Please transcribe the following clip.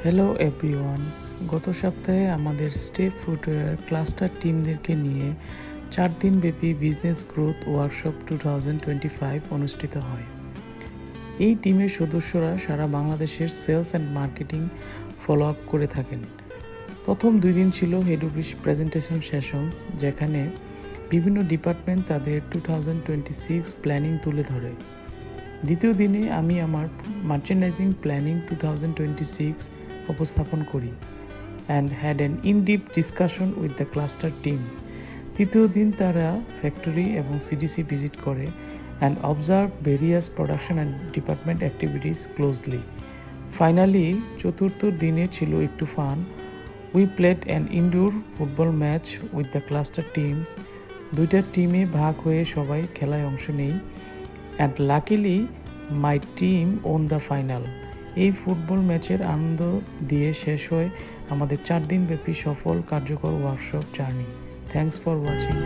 Hello everyone, গত সপ্তাহে আমাদের স্টেপ ফুটওয়্যার ক্লাস্টার টিমদেরকে নিয়ে 4 দিনব্যাপী বিজনেস গ্রোথ ওয়ার্কশপ 2025 অনুষ্ঠিত হয়। এই টিমের সদস্যরা সারা বাংলাদেশের sales and marketing follow up করে থাকেন। প্রথম 2 দিন ছিল হেড অফিস প্রেজেন্টেশন সেশনস, যেখানে বিভিন্ন ডিপার্টমেন্ট তাদের 2026 প্ল্যানিং তুলে ধরে। দ্বিতীয় দিনে আমি আমার মার্চেন্ডাইজিং প্ল্যানিং 2026 উপস্থাপন করি and had an in-deep discussion with the cluster teams. তৃতীয় দিন তারা ফ্যাক্টরি এবং সিডিসি ভিজিট করে and observe various production and department activities closely. Finally চতুর্থ দিনে ছিল একটু fun. We played an indoor football match with the cluster teams. 2টা টিমে ভাগ হয়ে সবাই খেলায় অংশ নেই and luckily my team won the final. এই ফুটবল ম্যাচের আনন্দ দিয়ে শেষ হয় আমাদের 4 দিনব্যাপী সফল কার্যকর workshop journey. Thanks for watching.